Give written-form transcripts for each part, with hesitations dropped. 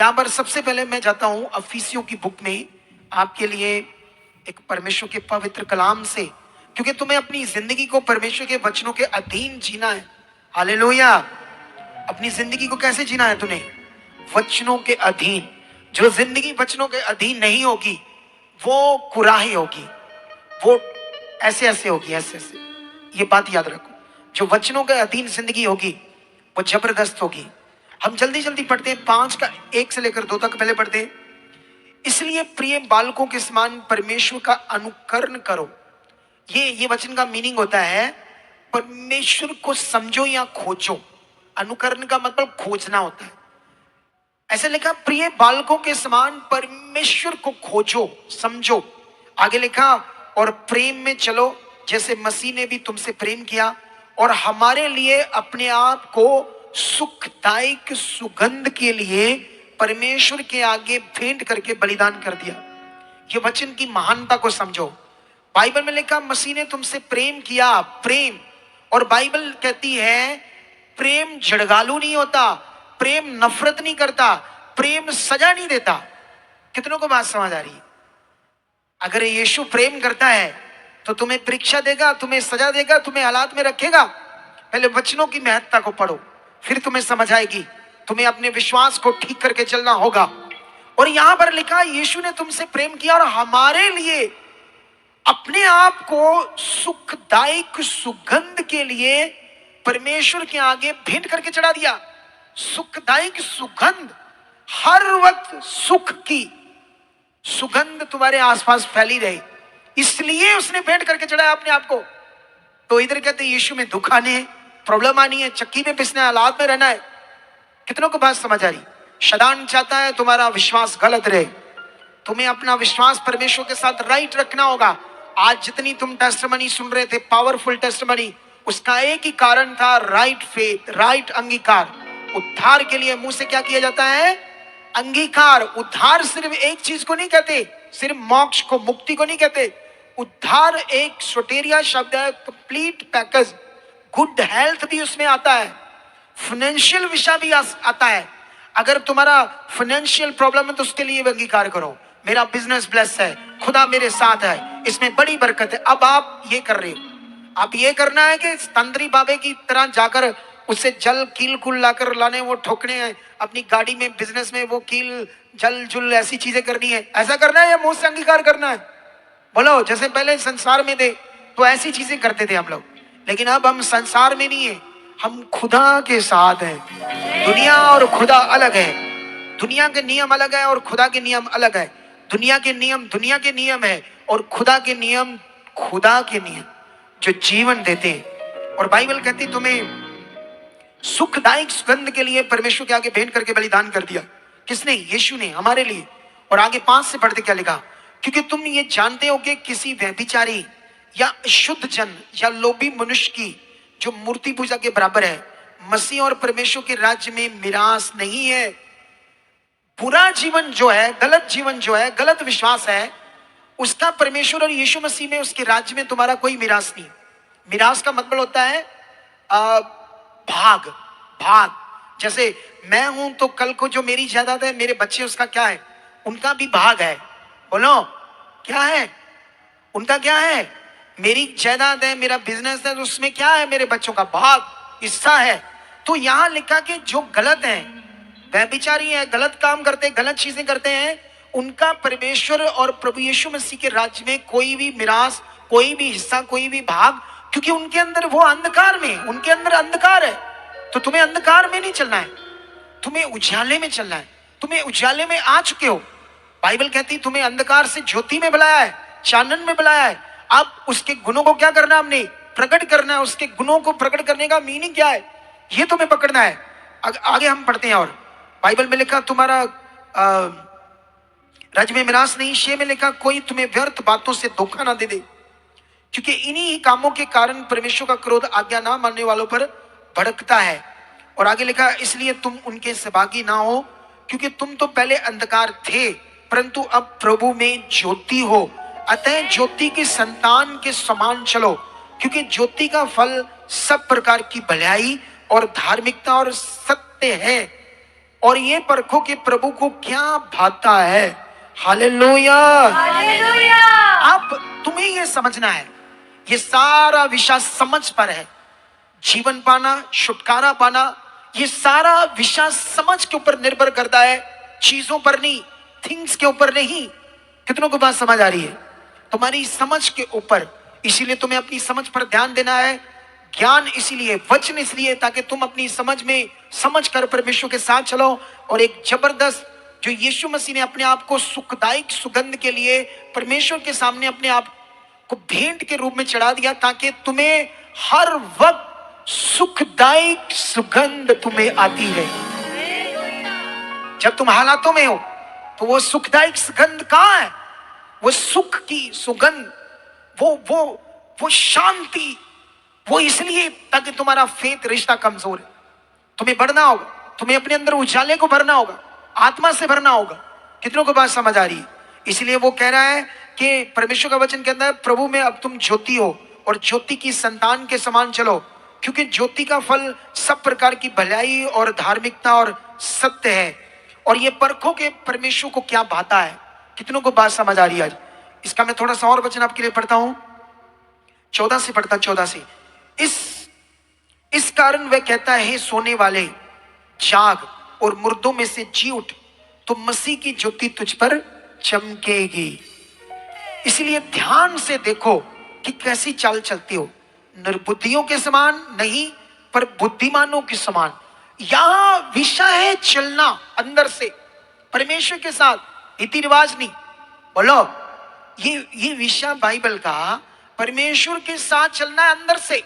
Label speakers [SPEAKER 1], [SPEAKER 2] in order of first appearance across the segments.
[SPEAKER 1] यहाँ पर सबसे पहले मैं जाता हूं अफीसियों की बुक में आपके लिए एक परमेश्वर के पवित्र कलाम से, क्योंकि तुम्हें अपनी जिंदगी को परमेश्वर के वचनों के अधीन जीना है। हालेलुया। अपनी जिंदगी को कैसे जीना है? तुम्हें वचनों के अधीन। जो जिंदगी वचनों के अधीन नहीं होगी वो कुराही होगी, वो ऐसे ऐसे होगी, ऐसे ऐसे। ये बात याद रखो, जो वचनों के अधीन जिंदगी होगी वो जबरदस्त होगी। हम जल्दी जल्दी पढ़ते हैं, 5 का 1 से लेकर 2 तक पहले पढ़ते हैं। इसलिए प्रिय बालकों के समान परमेश्वर का अनुकरण करो। ये वचन का मीनिंग होता है परमेश्वर को समझो या खोजो। अनुकरण का मतलब खोजना होता है। ऐसे लिखा, प्रिय बालकों के समान परमेश्वर को खोजो, समझो। आगे लिखा, और प्रेम में चलो जैसे मसीह ने भी तुमसे प्रेम किया और हमारे लिए अपने आप को सुखदायक सुगंध के लिए परमेश्वर के आगे भेंट करके बलिदान कर दिया। ये वचन की महानता को समझो। बाइबल में लिखा मसीह ने तुमसे प्रेम किया, प्रेम। और बाइबल कहती है प्रेम झड़गालू नहीं होता, प्रेम नफरत नहीं करता, प्रेम सजा नहीं देता। कितनों को बात समझ आ रही है? अगर यीशु प्रेम करता है तो तुम्हें परीक्षा देगा, तुम्हें सजा देगा, तुम्हें हालात में रखेगा। पहले वचनों की महत्ता को पढ़ो, फिर तुम्हें समझ आएगी। तुम्हें अपने विश्वास को ठीक करके चलना होगा। और यहां पर लिखा यीशु ने तुमसे प्रेम किया और हमारे लिए अपने आप को सुखदायक सुगंध के लिए परमेश्वर के आगे भेंट करके चढ़ा दिया। सुखदायक सुगंध, हर वक्त सुख की सुगंध तुम्हारे आसपास फैली रहे, इसलिए उसने भेंट करके चढ़ाया अपने आप को। तो इधर कहते यीशु में दुख आने हैं, प्रॉब्लम आनी है, चक्की में पिसने, हालात में रहना है। कितनों को बात समझ आ रही? शैतान चाहता है तुम्हारा विश्वास गलत रहे। तुम्हें अपना विश्वास परमेश्वर के साथ राइट रखना होगा। आज जितनी तुम टेस्टिमनी सुन रहे थे, पावरफुल टेस्टिमनी, उसका एक ही कारण था, राइट फेथ, राइट अंगीकार। उद्धार के लिए मुंह से क्या किया जाता है? अंगीकार। उद्धार सिर्फ एक चीज को नहीं कहते, सिर्फ मोक्ष को, मुक्ति को नहीं कहते। उद्धार एक सोटेरिया शब्द है, कंप्लीट पैकेज। गुड हेल्थ भी उसमें आता है, फाइनेंशियल विषय भी आता है। अगर तुम्हारा फाइनेंशियल प्रॉब्लम है तो उसके लिए अंगीकार करो, मेरा बिजनेस ब्लेस है, खुदा मेरे साथ है, इसमें बड़ी बरकत है। अब आप ये कर रहे हो, आप ये करना है कि तंद्री बाबे की तरह जाकर उससे जल कील कुल लाकर लाने, वो ठोकने हैं अपनी गाड़ी में, बिजनेस में, वो कील जल जुल ऐसी चीजें करनी है। ऐसा करना है या मुंह से अंगीकार करना है? बोलो। जैसे पहले संसार में थे तो ऐसी चीजें करते थे हम लोग, लेकिन अब हम संसार में नहीं है, हम खुदा के साथ हैं। दुनिया और खुदा अलग है, दुनिया के नियम अलग है और खुदा के नियम अलग है। दुनिया के नियम दुनिया के नियम है और खुदा के नियम खुदा के नियम जो जीवन देते हैं। और बाइबल कहती तुम्हें सुखदायक सुगंध के लिए परमेश्वर के आगे भेंट करके बलिदान कर दिया। किसने? यीशु ने, हमारे लिए। और आगे 5 से पढ़ते क्या लिखा? क्योंकि तुम ये जानते हो कि किसी व्यभिचारी या शुद्ध जन या लोभी मनुष्य की जो मूर्ति पूजा के बराबर है, मसीह और परमेश्वर के राज्य में मिरास नहीं है। बुरा जीवन जो है, गलत जीवन जो है, गलत विश्वास है, उसका परमेश्वर और यीशु मसीह में, उसके राज्य में तुम्हारा कोई मिरास नहीं। मिरास का मतलब होता है भाग। भाग जैसे मैं हूं तो कल को जो मेरी जायदाद है, मेरे बच्चे, उसका क्या है? उनका भी भाग है। बोलो क्या है? उनका क्या है? मेरी जायदाद है, मेरा बिजनेस है, तो उसमें क्या है? मेरे बच्चों का भाग, हिस्सा है। तो यहां लिखा कि जो गलत है, व्यभिचारी है, गलत काम करते हैं, गलत चीजें करते हैं, उनका परमेश्वर और प्रभु यीशु मसीह के राज्य में कोई भी मिरास, कोई भी हिस्सा, कोई भी भाग, क्योंकि उनके अंदर वो अंधकार में, उनके अंदर अंधकार है। तो तुम्हें अंधकार में नहीं चलना है, तुम्हें उजाले में चलना है। तुम्हें उजाले में आ चुके हो। बाइबल कहती है तुम्हें अंधकार से ज्योति में बुलाया है, चानन में बुलाया है। अब उसके गुणों को क्या करना? हमने प्रकट करना है। उसके गुणों को प्रकट करने का मीनिंग क्या है, ये तुम्हें पकड़ना है। आगे हम पढ़ते हैं। और बाइबल में लिखा तुम्हारा राज्य में मिरास नहीं। 6 में लिखा कोई तुम्हें व्यर्थ बातों से धोखा ना दे दे, क्योंकि इन्हीं कामों के कारण परमेश्वर का क्रोध आज्ञा ना मानने वालों पर भड़कता है। और आगे लिखा इसलिए तुम उनके सहभागी ना हो, क्योंकि तुम तो पहले अंधकार थे परंतु अब प्रभु में ज्योति हो। अतः ज्योति की संतान के समान चलो, क्योंकि ज्योति का फल सब प्रकार की भलाई और धार्मिकता और सत्य है। और ये परखो कि प्रभु को क्या भाता है। हालेलुया।
[SPEAKER 2] हालेलुया।
[SPEAKER 1] अब तुम्हें ये समझना है, ये सारा विषय समझ पर है। जीवन पाना, छुटकारा पाना, ये सारा विषय समझ के ऊपर निर्भर करता है, चीजों पर नहीं, थिंग्स के ऊपर नहीं। कितनों को बात समझ आ रही है? तुम्हारी समझ के ऊपर। इसीलिए तुम्हें अपनी समझ पर ध्यान देना है। ज्ञान इसीलिए, वचन इसलिए, ताकि तुम अपनी समझ में समझ कर परमेश्वर के साथ चलो। और एक जबरदस्त जो यीशु मसीह ने अपने आप को सुखदायक सुगंध के लिए परमेश्वर के सामने अपने आप को भेंट के रूप में चढ़ा दिया, ताकि तुम्हें हर वक्त सुखदायक सुगंध तुम्हें आती रहे। जब तुम हालातों में हो तो वो सुखदायक सुगंध कहां है? वो सुख की सुगंध, वो शांति, वो इसलिए ताकि तुम्हारा फेथ रिश्ता कमजोर है। तुम्हें बढ़ना होगा, तुम्हें अपने अंदर उजाले को भरना होगा, आत्मा से भरना होगा। कितनों को बात समझ आ रही है? इसलिए वो कह रहा है कि परमेश्वर का वचन कहता है, प्रभु में अब तुम ज्योति हो और ज्योति की संतान के समान चलो, क्योंकि ज्योति का फल सब प्रकार की भलाई और धार्मिकता और सत्य है। और ये परखो के परमेश्वर को क्या भाता है। कितनों को बात समझ आ रही है आज? इसका मैं थोड़ा सा और वचन आपके लिए पढ़ता हूं, 14 से पढ़ता, 14 से। इस कारण वह कहता है, सोने वाले जाग और मुर्दों में से जी उठ, तो मसीह की ज्योति तुझ पर चमकेगी। इसलिए ध्यान से देखो कि कैसी चाल चलती हो, निर्बुद्धियों के समान नहीं, पर बुद्धिमानों के समान। यहां विषय है चलना अंदर से परमेश्वर के साथ, रीति रिवाज नहीं। बोलो, ये विषय बाइबल का परमेश्वर के साथ चलना है अंदर से।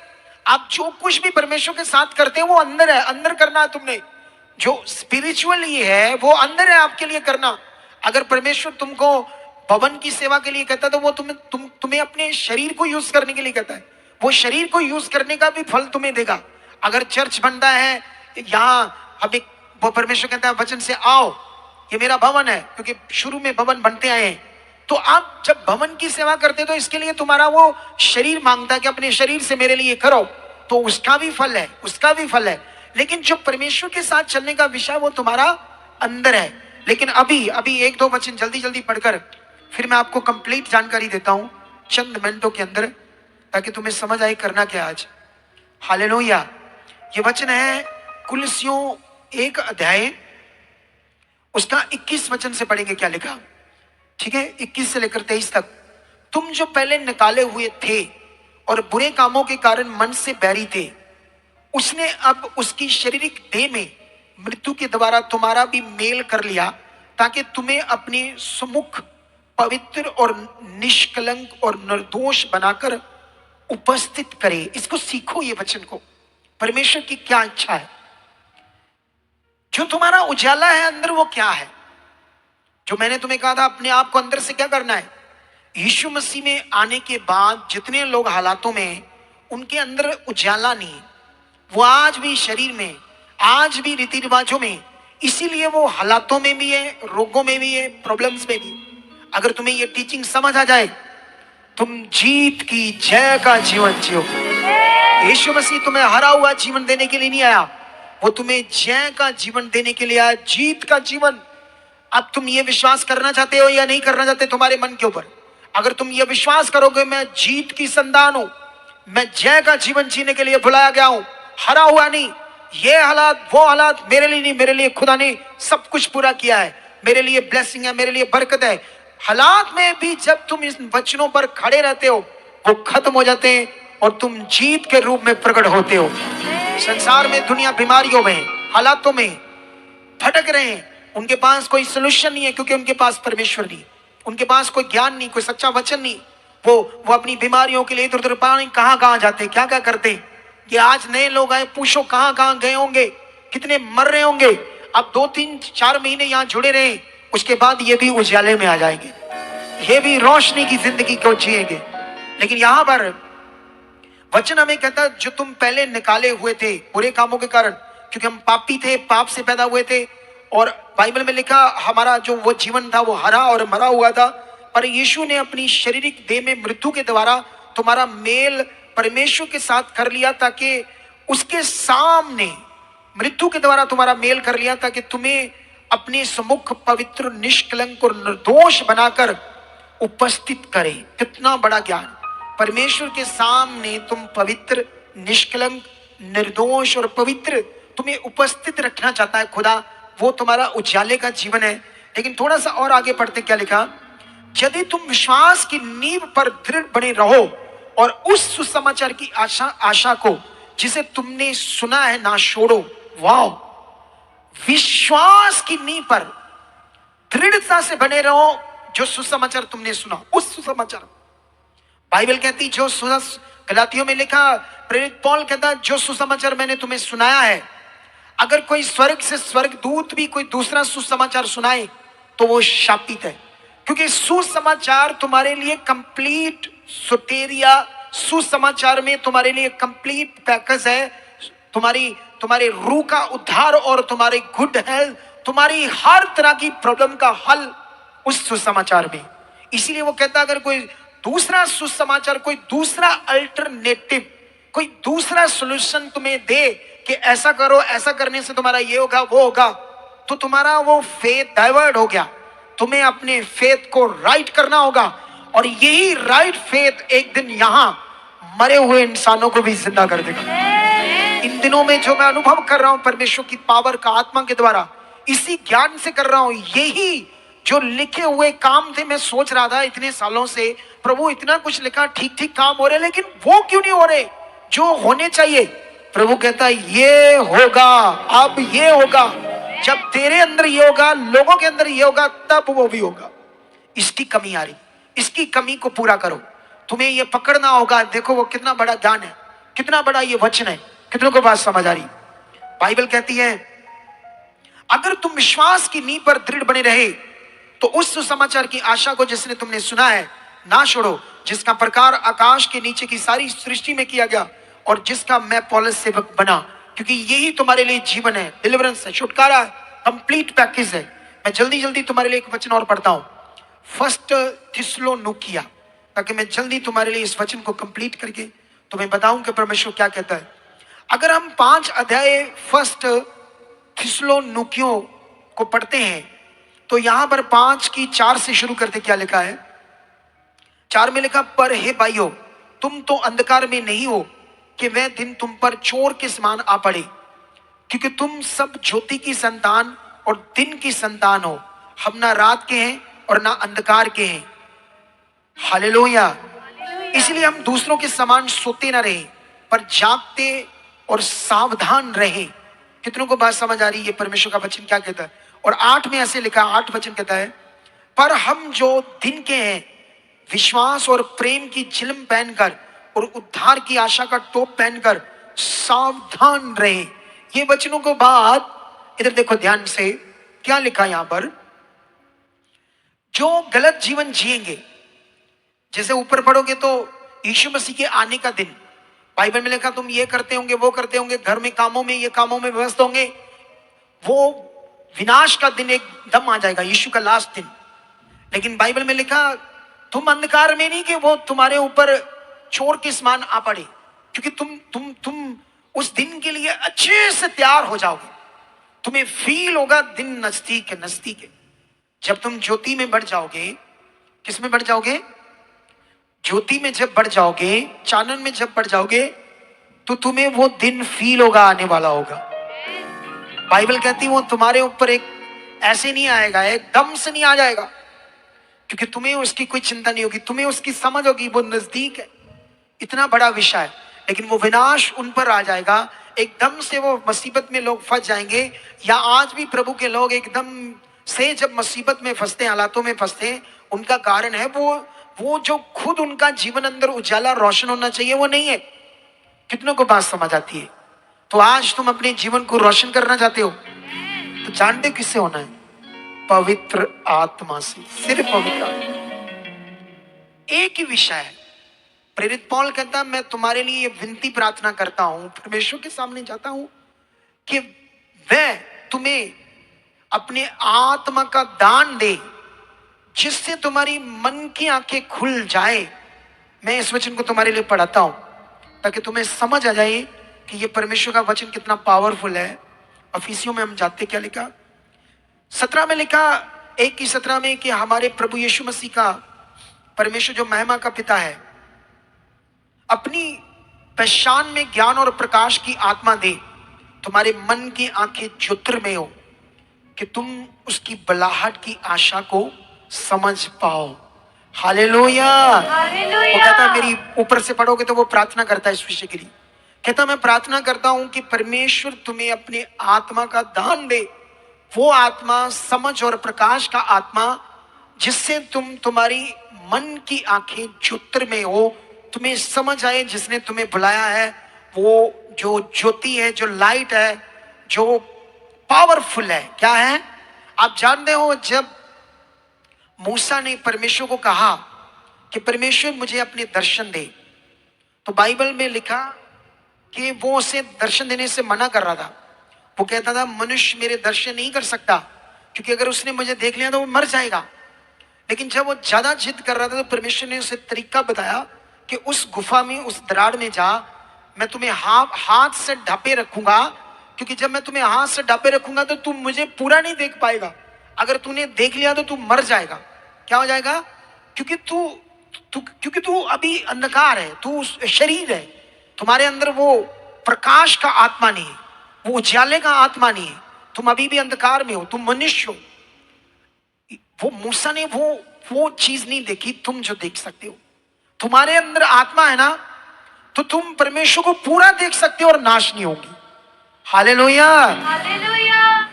[SPEAKER 1] आप जो कुछ भी परमेश्वर के साथ करते हो वो अंदर है, अंदर करना है तुमने। जो स्पिरिचुअली है वो अंदर है आपके लिए करना। अगर परमेश्वर तुमको भवन की सेवा के लिए कहता है तो वो तुम्हें अपने शरीर को यूज करने के लिए कहता है। वो शरीर को यूज करने का भी फल तुम्हें देगा। अगर चर्च बनता है यहाँ, अब एक वो परमेश्वर कहता है वचन से आओ, ये मेरा भवन है, क्योंकि शुरू में भवन बनते आए हैं। तो आप जब भवन की सेवा करते हो तो इसके लिए तुम्हारा वो शरीर मांगता है कि अपने शरीर से मेरे लिए करो, तो उसका भी फल है, उसका भी फल है। लेकिन जो परमेश्वर के साथ चलने का विषय वो तुम्हारा अंदर है। लेकिन अभी एक दो वचन जल्दी जल्दी पढ़कर फिर मैं आपको कंप्लीट जानकारी देता हूं चंद मिनटों के अंदर, ताकि तुम्हें समझ आए करना क्या आज। हालेलुया। ये वचन है कुलसियों 1 अध्याय, उसका 21 वचन से पढ़ेंगे क्या लिखा। ठीक है, 21 से लेकर 23 तक। तुम जो पहले निकाले हुए थे और बुरे कामों के कारण मन से बैरी थे, उसने अब उसकी शारीरिक देह में मृत्यु के द्वारा तुम्हारा भी मेल कर लिया, ताकि तुम्हें अपने सम्मुख पवित्र और निष्कलंक और निर्दोष बनाकर उपस्थित करे। इसको सीखो, ये वचन को। परमेश्वर की क्या इच्छा है, जो तुम्हारा उजाला है अंदर वो क्या है। जो मैंने तुम्हें कहा था अपने आप को अंदर से क्या करना है। यीशु मसीह में आने के बाद जितने लोग हालातों में उनके अंदर उजाला नहीं, वो आज भी शरीर में, आज भी रीति रिवाजों में, इसीलिए वो हालातों में भी है, रोगों में भी है, प्रॉब्लम्स में भी। अगर तुम्हें ये टीचिंग समझ आ जाए, तुम जीत की जय का जीवन जियो। यीशु मसीह तुम्हें हरा हुआ जीवन देने के लिए नहीं आया, वो तुम्हें जय का जीवन देने के लिए आया, जीत का जीवन। अब तुम ये विश्वास करना चाहते हो या नहीं करना चाहते, तुम्हारे मन के ऊपर। अगर तुम ये विश्वास करोगे मैं जीत की संतान हूं, मैं जय का जीवन जीने के लिए बुलाया गया हूं, हरा हुआ नहीं, ये हालात वो हालात मेरे लिए नहीं, मेरे लिए खुदा ने सब कुछ पूरा किया है, मेरे लिए ब्लेसिंग है, मेरे लिए बरकत है। हालात में भी जब तुम इन वचनों पर खड़े रहते हो वो खत्म हो जाते हैं और तुम जीत के रूप में प्रकट होते हो। संसार में दुनिया बीमारियों में, हालातों में भटक रहे हैं, उनके पास कोई सोल्यूशन नहीं है, क्योंकि उनके पास परमेश्वर नहीं, उनके पास कोई ज्ञान नहीं, कोई सच्चा वचन नहीं। वो अपनी बीमारियों के लिए इधर उधर कहां जाते, क्या क्या करते। ये आज नए लोग आए, पूछो कहां गए होंगे, कितने मर रहे होंगे। अब 2-3-4 महीने यहाँ जुड़े रहे, उसके बाद ये भी उजाले में आ जाएंगे, ये भी रोशनी की जिंदगी को जिएंगे। लेकिन यहाँ पर वचन हमें कहता, जो तुम पहले निकाले हुए थे बुरे कामों के कारण, क्योंकि हम पापी थे, पाप से पैदा हुए थे, और बाइबल में लिखा हमारा जो वो जीवन था वो हरा और मरा हुआ था। पर यीशु ने अपनी शारीरिक देह में मृत्यु के द्वारा तुम्हारा मेल परमेश्वर के साथ कर लिया, ताकि उसके सामने मृत्यु के द्वारा तुम्हारा मेल कर लिया ताकि तुम्हें अपने सम्मुख पवित्र, निष्कलंक और निर्दोष बनाकर उपस्थित करे। कितना बड़ा ज्ञान! परमेश्वर के सामने तुम पवित्र, निष्कलंक, निर्दोष और पवित्र तुम्हें उपस्थित रखना चाहता है खुदा। वो तुम्हारा उजाले का जीवन है। लेकिन थोड़ा सा और आगे पढ़ते क्या लिखा, यदि तुम विश्वास की नींव पर दृढ़ बने रहो और उस सुसमाचार की आशा को जिसे तुमने सुना है ना छोड़ो। वाह! विश्वास की नींव पर दृढ़ता से बने रहो, जो सुसमाचार तुमने सुना, उस सुसमाचार। बाइबल कहती जो गलातियों में लिखा, प्रेरित पौल कहता जो सुसमाचार मैंने तुम्हें सुनाया है, अगर कोई स्वर्ग से स्वर्गदूत भी कोई दूसरा सुसमाचार सुनाए तो वो शापित है। क्योंकि सुसमाचार तुम्हारे लिए कंप्लीट सुटेरिया, सुसमाचार में तुम्हारे लिए कंप्लीट पैकेज है। तुम्हारे रूह का उद्धार और तुम्हारे गुड हेल्थ, तुम्हारी हर तरह की प्रॉब्लम का हल उस सुसमाचार में। इसीलिए वो कहता अगर कोई दूसरा सुसमाचार, कोई दूसरा अल्टरनेटिव, कोई दूसरा सॉल्यूशन तुम्हें दे कि ऐसा करो, ऐसा करने से तुम्हारा ये होगा, वो होगा, तो तुम्हारा वो फेथ डाइवर्ट हो गया। तुम्हें अपने फेथ को राइट करना होगा और यही राइट फेथ एक दिन यहां मरे हुए इंसानों को भी जिंदा कर देगा। इन दिनों में जो मैं अनुभव कर रहा हूं परमेश्वर की पावर का आत्मा के द्वारा, इसी ज्ञान से कर रहा हूं। यही जो लिखे हुए काम थे, मैं सोच रहा था इतने सालों से, प्रभु इतना कुछ लिखा, ठीक ठीक काम हो रहे, लेकिन वो क्यों नहीं हो रहे जो होने चाहिए। प्रभु कहता है ये होगा, अब ये होगा। जब तेरे अंदर ये होगा, लोगों के अंदर ये होगा, तब वो भी होगा। इसकी कमी आ रही, इसकी कमी को पूरा करो। तुम्हें ये पकड़ना होगा। देखो वो कितना बड़ा ज्ञान है, कितना बड़ा ये वचन है। कितनों को बात समझ आ रही? बाइबल कहती है अगर तुम विश्वास की नींव पर दृढ़ बने रहे तो उस सुसमाचार की आशा को जिसने तुमने सुना है ना छोड़ो, जिसका प्रकार आकाश के नीचे की सारी सृष्टि में किया गया और जिसका मैं पौलुस सेवक बना। क्योंकि यही तुम्हारे लिए जीवन है, डिलीवरेंस है, छुटकारा है, कंप्लीट पैकेज है। मैं जल्दी जल्दी तुम्हारे लिए एक वचन और पढ़ता हूं, 1 थिस्सलुनीकियों, ताकि मैं जल्दी तुम्हारे लिए इस वचन को कंप्लीट करके तुम्हें बताऊं कि परमेश्वर क्या कहता है। अगर हम 5 अध्याय 1 थिस्सलुनीकियों को पढ़ते हैं तो यहां पर 5 की 4 से शुरू करते क्या लिखा है। 4 में लिखा, पर हे भाइयों तुम तो अंधकार में नहीं हो कि वह दिन तुम पर चोर के समान आ पड़े, क्योंकि तुम सब ज्योति की संतान और दिन की संतान हो। हम ना रात के हैं और ना अंधकार के हैं। हालेलुया। इसलिए हम दूसरों के समान सोते ना रहे, पर जागते और सावधान रहे। कितनों को बात समझ आ रही है परमेश्वर का वचन क्या कहता है? और 8 में ऐसे लिखा, 8 वचन कहता है, पर हम जो दिन के हैं विश्वास और प्रेम की चिलम पहनकर और उद्धार की आशा का टोप पहनकर सावधान रहे। ये वचनों को बाद इधर देखो ध्यान से क्या लिखा यहां पर, जो गलत जीवन जिएंगे, जैसे ऊपर पढ़ोगे तो यीशु मसीह के आने का दिन, बाइबल में लिखा तुम ये करते होंगे, वो करते होंगे, घर में कामों में, ये कामों में व्यस्त होंगे, वो विनाश का दिन एकदम आ जाएगा, यीशु का लास्ट दिन। लेकिन बाइबल में लिखा तुम अंधकार में नहीं कि वो तुम्हारे ऊपर चोर के समान आ पड़े, क्योंकि तुम उस दिन के लिए अच्छे से तैयार हो जाओगे। तुम्हें फील होगा दिन नजदीक है, नजदीक है। जब तुम ज्योति में बढ़ जाओगे, किस में बढ़ जाओगे? ज्योति में जब बढ़ जाओगे, चानन में जब बढ़ जाओगे, तो तुम्हें वो दिन फील होगा, आने वाला होगा। बाइबल कहती है वो तुम्हारे ऊपर एक ऐसे नहीं आएगा, एकदम से नहीं आ जाएगा, क्योंकि तुम्हें उसकी कोई चिंता नहीं होगी, तुम्हें उसकी समझ होगी, वो नजदीक है, इतना बड़ा विषय है। लेकिन वो विनाश उन पर आ जाएगा, एकदम से वो मुसीबत में लोग फंस जाएंगे। या आज भी प्रभु के लोग एकदम से जब मुसीबत में फंसते, हालातों में फंसते, उनका कारण है वो जो खुद उनका जीवन अंदर उजाला रोशन होना चाहिए वो नहीं है। कितनों को बात समझ आती है? तो आज तुम अपने जीवन को रोशन करना चाहते हो तो जानते किससे होना है? पवित्र आत्मा से, सिर्फ पवित्र आत्मा। एक ही विषय है। प्रेरित पौल कहता है मैं तुम्हारे लिए ये विनती प्रार्थना करता हूं, परमेश्वर के सामने जाता हूं कि वह तुम्हें अपने आत्मा का दान दे, जिससे तुम्हारी मन की आंखें खुल जाए। मैं इस वचन को तुम्हारे लिए पढ़ाता हूं ताकि तुम्हें समझ आ जाए कि ये परमेश्वर का वचन कितना पावरफुल है। अफिसियों में हम जानते क्या लिखा, 17 में लिखा, 1 की 17 में, कि हमारे प्रभु यीशु मसीह का परमेश्वर जो महिमा का पिता है अपनी पहचान में ज्ञान और प्रकाश की आत्मा दे, तुम्हारे मन की आंखें ज्योतिर्मय हो, कि तुम उसकी बलाहट की आशा को समझ पाओ। हालेलुया। वो कहता है, मेरी ऊपर से पढ़ोगे तो वो प्रार्थना करता है इस विषय के लिए, कहता मैं प्रार्थना करता हूं कि परमेश्वर तुम्हें अपने आत्मा का दान दे, वो आत्मा समझ और प्रकाश का आत्मा, जिससे तुम्हारी मन की आंखें ज्योतिर्मय हो, तुम्हें समझ आए जिसने तुम्हें बुलाया है, वो जो ज्योति है, जो लाइट है, जो पावरफुल है। क्या है? आप जानते हो, जब मूसा ने परमेश्वर को कहा कि परमेश्वर मुझे अपने दर्शन दे, तो बाइबल में लिखा कि वो उसे दर्शन देने से मना कर रहा था। वो कहता था मनुष्य मेरे दर्शन नहीं कर सकता, क्योंकि अगर उसने मुझे देख लिया तो वो मर जाएगा। लेकिन जब वो ज्यादा जिद कर रहा था तो परमेश्वर ने उसे तरीका बताया कि उस गुफा में, उस दरार में जा, मैं तुम्हें हाथ से ढापे रखूंगा, क्योंकि जब मैं तुम्हें हाथ से ढापे रखूंगा तो तुम मुझे पूरा नहीं देख पाएगा। अगर तूने देख लिया तो तू मर जाएगा। क्या हो जाएगा? क्योंकि तू अभी अंधकार है, तू शरीर है, तुम्हारे अंदर वो प्रकाश का आत्मा नहीं है, वो उजाले का आत्मा नहीं है, तुम अभी भी अंधकार में हो, तुम मनुष्य हो। वो मूसा ने वो चीज नहीं देखी तुम जो देख सकते हो। तुम्हारे अंदर आत्मा है ना, तो तुम परमेश्वर को पूरा देख सकते हो और नाश नहीं होगी। हालेलुया।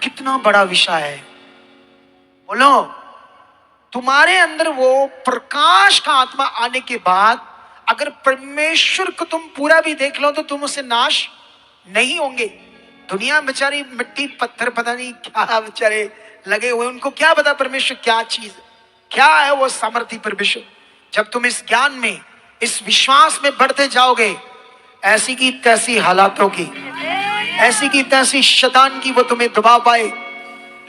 [SPEAKER 1] कितना बड़ा विषय है, बोलो। तुम्हारे अंदर वो प्रकाश का आत्मा आने के बाद अगर परमेश्वर को तुम पूरा भी देख लो तो तुम उससे नाश नहीं होंगे। दुनिया बेचारी मिट्टी पत्थर पता नहीं क्या बेचारे लगे हुए, उनको क्या पता परमेश्वर क्या चीज, क्या है वो सामर्थ्य परमेश्वर। जब तुम इस ज्ञान में, इस विश्वास में बढ़ते जाओगे, ऐसी की तैसी हालातों की, ऐसी की तैसी शैतान की वो तुम्हें दबा पाए।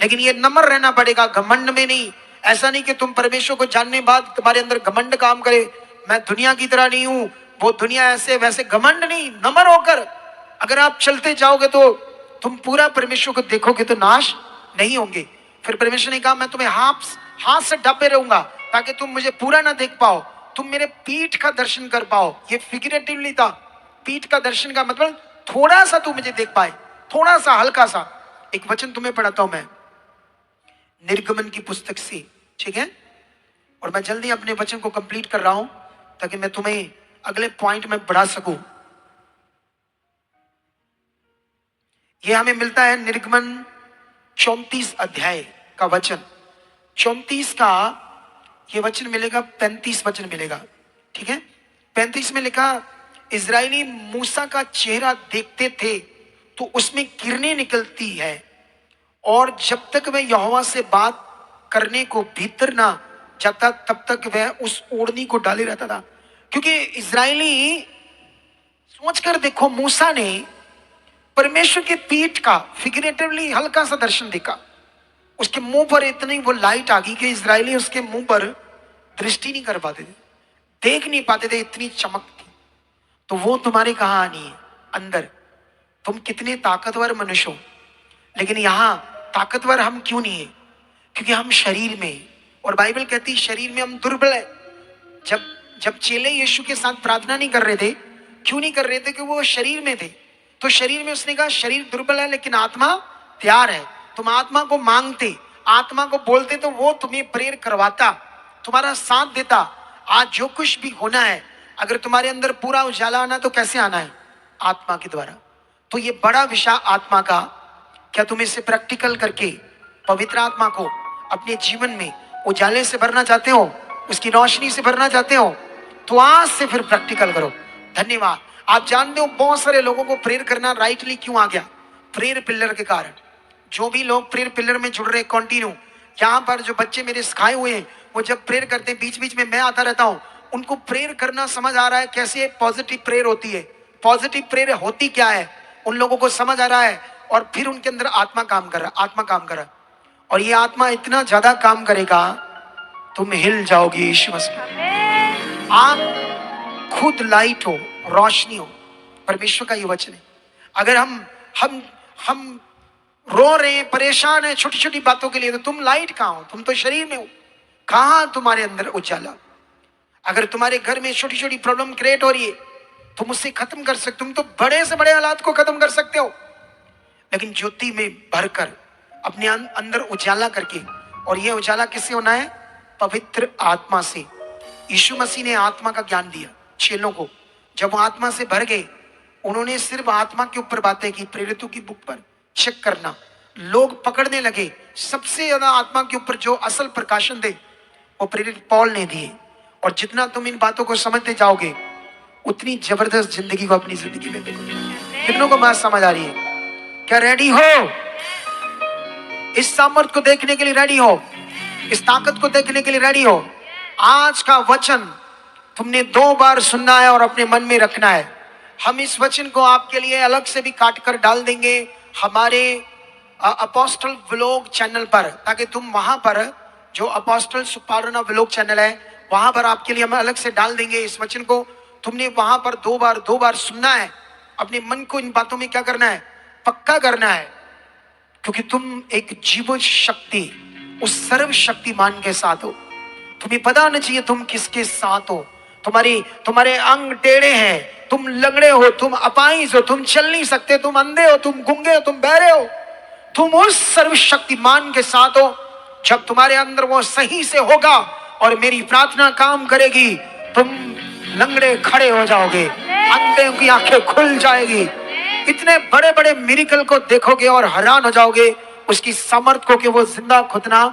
[SPEAKER 1] लेकिन ये नम्र रहना पड़ेगा, घमंड में नहीं। ऐसा नहीं कि तुम परमेश्वर को जानने बाद तुम्हारे अंदर घमंड काम करे, मैं दुनिया की तरह नहीं हूं, वो दुनिया ऐसे वैसे, घमंड नहीं, नम्र होकर अगर आप चलते जाओगे तो तुम पूरा परमेश्वर को देखोगे तो नाश नहीं होंगे। फिर परमेश्वर ने कहा मैं तुम्हें हाथ से ढापे रहूंगा ताकि तुम मुझे पूरा ना देख पाओ, तुम मेरे पीठ का दर्शन कर पाओ। ये फिगरेटिवली था, पीठ का दर्शन का मतलब थोड़ा सा तू मुझे देख पाए, थोड़ा सा, हल्का सा। एक वचन तुम्हें पढ़ाता हूं मैं निर्गमन की पुस्तक से, ठीक है? और मैं जल्दी अपने वचन को कंप्लीट कर रहा हूं ताकि मैं तुम्हें अगले पॉइंट में बढ़ा सकूं। यह हमें मिलता है निर्गमन 34 अध्याय का वचन, 34 का ये वचन मिलेगा, 35 वचन मिलेगा, ठीक है? 35 में लिखा, इजरायली मूसा का चेहरा देखते थे तो उसमें किरणें निकलती है, और जब तक वह यहोवा से बात करने को भीतर ना जाता तब तक वह उस ओढ़नी को डाले रहता था। क्योंकि इजरायली, सोचकर देखो, मूसा ने परमेश्वर के पीठ का फिगरेटिवली हल्का सा दर्शन देखा, उसके मुंह पर इतनी वो लाइट आ गई कि इजरायली उसके मुंह पर दृष्टि नहीं कर पाते थे, देख नहीं पाते थे, इतनी चमक थी। तो वो तुम्हारी कहानी है अंदर, तुम कितने ताकतवर मनुष्य हो, लेकिन यहां ताकतवर हम क्यों नहीं है? क्योंकि हम शरीर में, और बाइबल कहती है शरीर में हम दुर्बल है। जब जब चेले यीशु के साथ प्रार्थना नहीं कर रहे थे, क्यों नहीं कर रहे थे? कि वो शरीर में थे। तो शरीर में उसने कहा शरीर दुर्बल है लेकिन आत्मा तैयार है। तुम आत्मा को मांगते, आत्मा को बोलते तो वो तुम्हें प्रेयर करवाता, तुम्हारा साथ देता। आज जो कुछ भी होना है, अगर तुम्हारे अंदर पूरा उजाला आना तो कैसे आना है? आत्मा के द्वारा। तो ये बड़ा विषय आत्मा का, क्या तुम इसे प्रैक्टिकल करके पवित्र आत्मा को अपने जीवन में उजाले से भरना चाहते हो, उसकी रोशनी से भरना चाहते हो, तो आज से फिर प्रैक्टिकल करो। धन्यवाद। आप जानते हो बहुत सारे लोगों को प्रेयर करना राइटली क्यों आ गया? प्रेयर पिलर के कारण। जो भी लोग प्रेयर पिलर में जुड़ रहे कंटिन्यू, यहाँ पर जो बच्चे मेरे सिखाए हुए हैं, वो जब प्रेयर करते हैं बीच बीच में मैं आता रहता हूँ, उनको प्रेयर करना समझ आ रहा है कैसे पॉजिटिव प्रेयर होती है, पॉजिटिव प्रेयर होती क्या है, उन लोगों को समझ आ रहा है। और फिर उनके अंदर आत्मा काम कर रहा, आत्मा काम कर रहा, और ये आत्मा इतना ज्यादा काम करेगा तुम हिल जाओगी यीशु मसीह। आप खुद लाइट हो, रोशनी हो, परमेश्वर का ये वचन है। अगर हम रो रहे हैं, परेशान है छोटी छोटी बातों के लिए, तो तुम लाइट कहाँ हो? तुम तो शरीर में हो, कहाँ तुम्हारे अंदर उजाला? अगर तुम्हारे घर में छोटी छोटी प्रॉब्लम क्रिएट हो रही है, तुम उससे खत्म कर सकते, तुम तो बड़े से बड़े हालात को खत्म कर सकते हो, लेकिन ज्योति में भरकर अपने अंदर उजाला करके। और यह उजाला किससे होना है? पवित्र आत्मा से। यीशु मसीह ने आत्मा का ज्ञान दिया चेलों को। जब वो आत्मा से भर गए, उन्होंने सिर्फ आत्मा के ऊपर बातें की। प्रेरितों की बुक पर चेक करना, लोग पकड़ने लगे सबसे ज्यादा आत्मा के ऊपर जो असल प्रकाशन दे वो प्रेरित पौल ने दिए। और जितना तुम इन बातों को समझते जाओगे, उतनी जबरदस्त जिंदगी को अपनी जिंदगी में देखोगे। कितनों को बात समझ आ रही है? क्या रेडी हो? इस सामर्थ को देखने के लिए रेडी हो? इस ताकत को देखने के लिए रेडी हो? आज का वचन तुमने 2 बार सुनना है और अपने मन में रखना है। हम इस वचन को आपके लिए अलग से भी काट कर डाल देंगे हमारे अपोस्टल व्लॉग चैनल पर, ताकि तुम वहां पर, जो अपोस्टल सुपार्णा व्लॉग चैनल है, वहां पर आपके लिए हम अलग से डाल देंगे इस वचन को। तुमने वहां पर 2 बार सुनना है। अपने मन को इन बातों में क्या करना है? पक्का करना है, क्योंकि तुम एक जीवन शक्ति, उस सर्वशक्तिमान के साथ हो। तुम्हें पता होना चाहिए तुम किसके साथ हो। तुम्हारे अंग टेढ़े हैं, तुम लंगड़े हो, तुम अपाहिज हो, तुम चल नहीं सकते, तुम अंधे हो, तुम गूंगे हो, तुम बहरे हो, तुम उस सर्वशक्तिमान के साथ हो। जब तुम्हारे अंदर वो सही से होगा और मेरी प्रार्थना काम करेगी, तुम लंगड़े खड़े हो जाओगे, अंधे की आंखें खुल जाएगी, इतने बड़े बड़े मिरेकल को देखोगे और हैरान हो जाओगे उसकी सामर्थ को कि वो जिंदा खुदना